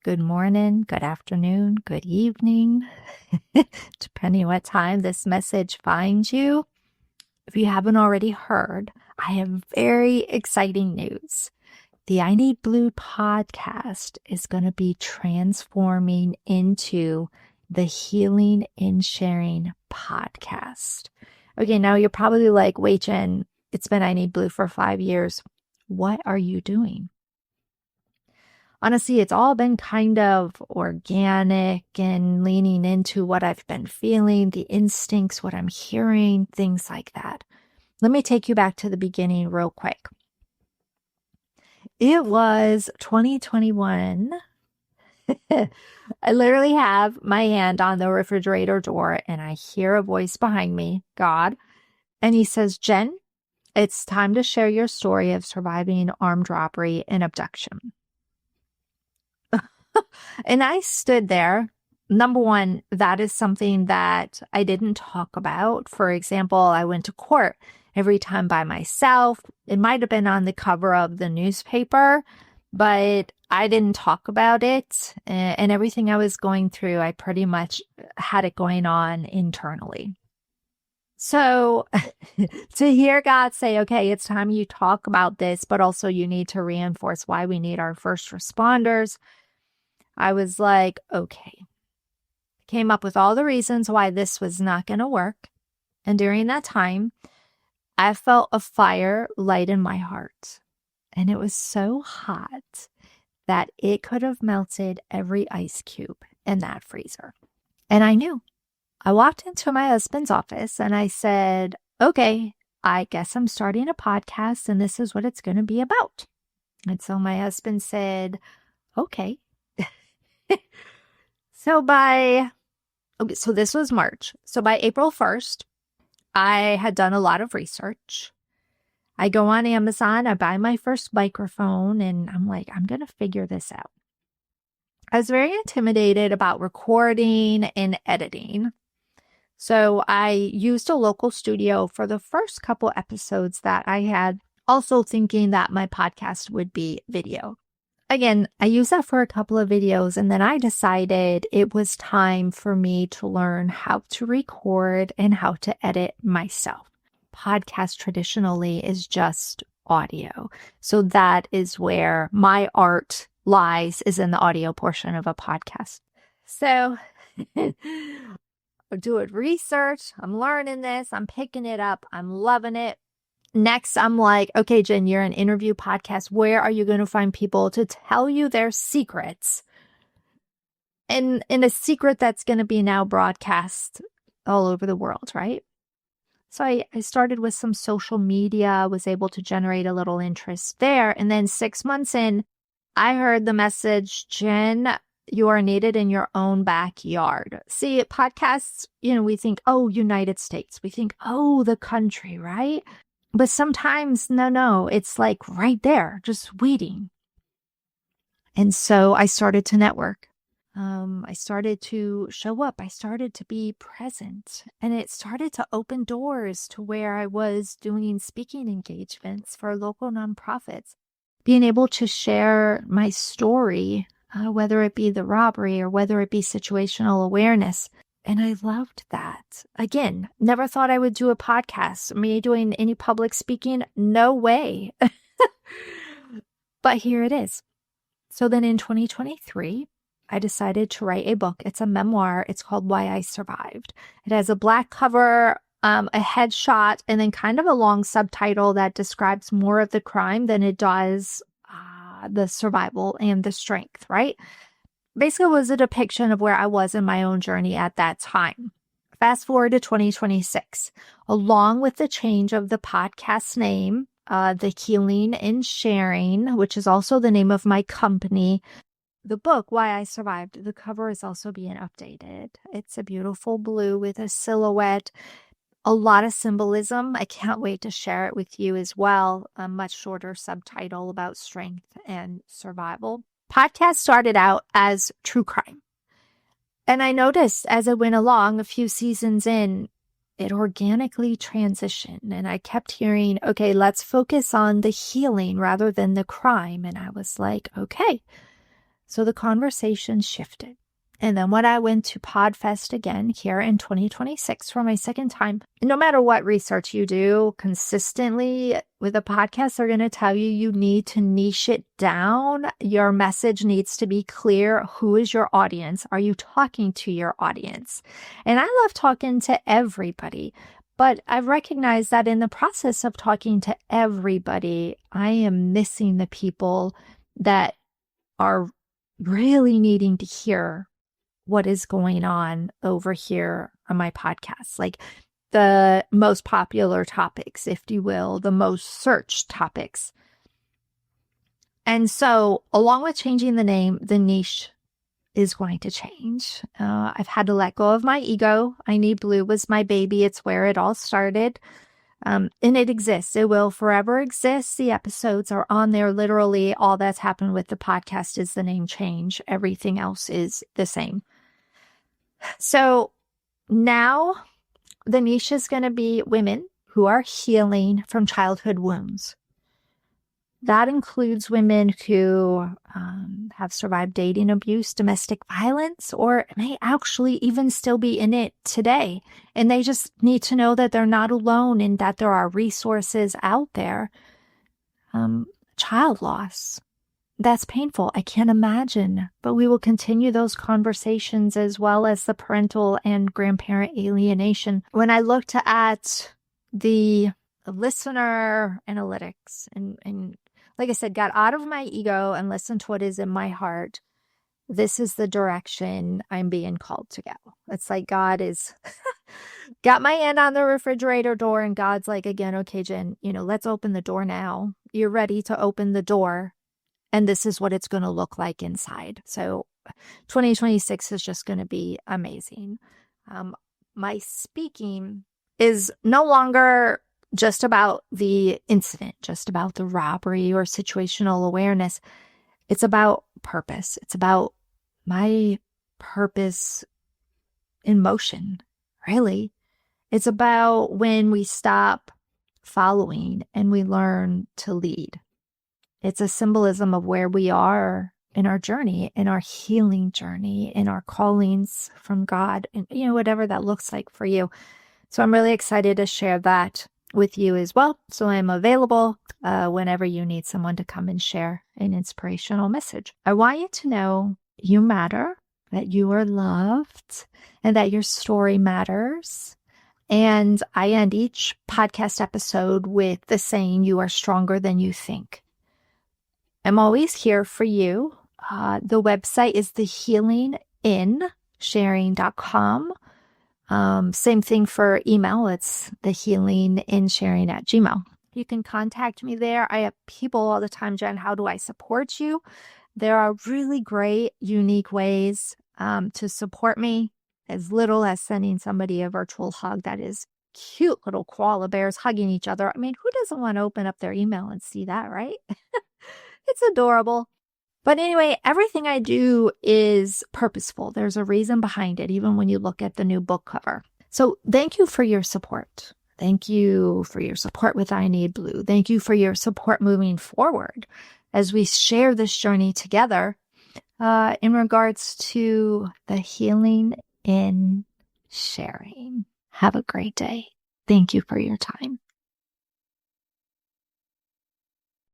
good morning, good afternoon, good evening, depending what time this message finds you. If you haven't already heard, I have very exciting news. The I Need Blue podcast is going to be transforming into the Healing in Sharing podcast. Okay, now you're probably like, wait, Jen, it's been I Need Blue for 5 years. What are you doing? Honestly, it's all been kind of organic and leaning into what I've been feeling, the instincts, what I'm hearing, things like that. Let me take you back to the beginning real quick. It was 2021. I literally have my hand on the refrigerator door and I hear a voice behind me, God, and he says, Jen, it's time to share your story of surviving armed robbery and abduction. And I stood there. Number one, that is something that I didn't talk about. For example, I went to court every time by myself. It might have been on the cover of the newspaper, but I didn't talk about it. And everything I was going through, I pretty much had it going on internally. So to hear God say, okay, it's time you talk about this, but also you need to reinforce why we need our first responders. I was like, okay. Came up with all the reasons why this was not going to work. And during that time, I felt a fire light in my heart. And it was so hot that it could have melted every ice cube in that freezer. And I knew. I walked into my husband's office and I said, okay, I guess I'm starting a podcast and this is what it's going to be about. And so my husband said, okay. So this was March. So by April 1st, I had done a lot of research. I go on Amazon, I buy my first microphone, and I'm like, I'm going to figure this out. I was very intimidated about recording and editing. So I used a local studio for the first couple episodes that I had, also thinking that my podcast would be video. Again, I used that for a couple of videos, and then I decided it was time for me to learn how to record and how to edit myself. Podcast traditionally is just audio. So that is where my art lies, is in the audio portion of a podcast. So I'm doing research. I'm learning this. I'm picking it up. I'm loving it. Next, I'm like, okay, Jen, you're an interview podcast. Where are you going to find people to tell you their secrets? And a secret that's going to be now broadcast all over the world, right? So I started with some social media, was able to generate a little interest there. And then 6 months in, I heard the message, Jen, you are needed in your own backyard. See, podcasts, we think, oh, United States. We think, oh, the country, right? But sometimes, no, it's like right there, just waiting. And so I started to network. I started to show up. I started to be present. And it started to open doors to where I was doing speaking engagements for local nonprofits, being able to share my story, whether it be the robbery or whether it be situational awareness. And I loved that. Again, never thought I would do a podcast. Me doing any public speaking? No way. But here it is. So then in 2023, I decided to write a book. It's a memoir. It's called Why I Survived. It has a black cover, a headshot, and then kind of a long subtitle that describes more of the crime than it does the survival and the strength, right? Basically, it was a depiction of where I was in my own journey at that time. Fast forward to 2026, along with the change of the podcast name, the Healing in Sharing, which is also the name of my company. The book, Why I Survived, the cover is also being updated. It's a beautiful blue with a silhouette, a lot of symbolism. I can't wait to share it with you as well. A much shorter subtitle about strength and survival. Podcast started out as true crime. And I noticed as I went along, a few seasons in, it organically transitioned. And I kept hearing, okay, let's focus on the healing rather than the crime. And I was like, okay, So the conversation shifted. And then when I went to PodFest again here in 2026 for my second time, no matter what research you do consistently with a podcast, they're going to tell you you need to niche it down. Your message needs to be clear. Who is your audience? Are you talking to your audience? And I love talking to everybody, but I've recognized that in the process of talking to everybody, I am missing the people that are really needing to hear what is going on over here on my podcast, like the most popular topics, if you will, the most searched topics. And so along with changing the name, the niche is going to change. I've had to let go of my ego. I Need Blue was my baby. It's where it all started. And it exists. It will forever exist. The episodes are on there. Literally, all that's happened with the podcast is the name change. Everything else is the same. So now the niche is going to be women who are healing from childhood wounds. That includes women who have survived dating abuse, domestic violence, or may actually even still be in it today. And they just need to know that they're not alone and that there are resources out there. Child loss. That's painful. I can't imagine, but we will continue those conversations as well as the parental and grandparent alienation. When I looked at the listener analytics and like I said, got out of my ego and listened to what is in my heart, this is the direction I'm being called to go. It's like God is got my hand on the refrigerator door and God's like, again, okay, Jen, let's open the door now. You're ready to open the door. And this is what it's going to look like inside. So 2026 is just going to be amazing. My speaking is no longer just about the incident, just about the robbery or situational awareness. It's about purpose. It's about my purpose in motion, really. It's about when we stop following and we learn to lead. It's a symbolism of where we are in our journey, in our healing journey, in our callings from God, and whatever that looks like for you. So I'm really excited to share that with you as well. So I'm available whenever you need someone to come and share an inspirational message. I want you to know you matter, that you are loved, and that your story matters. And I end each podcast episode with the saying, you are stronger than you think. I'm always here for you. The website is thehealinginsharing.com. Same thing for email. It's thehealinginsharing@gmail.com. You can contact me there. I have people all the time, Jen, how do I support you? There are really great, unique ways to support me, as little as sending somebody a virtual hug. That is cute little koala bears hugging each other. I mean, who doesn't want to open up their email and see that, right? It's adorable. But anyway, everything I do is purposeful. There's a reason behind it, even when you look at the new book cover. So thank you for your support. Thank you for your support with I Need Blue. Thank you for your support moving forward as we share this journey together in regards to the healing in sharing. Have a great day. Thank you for your time.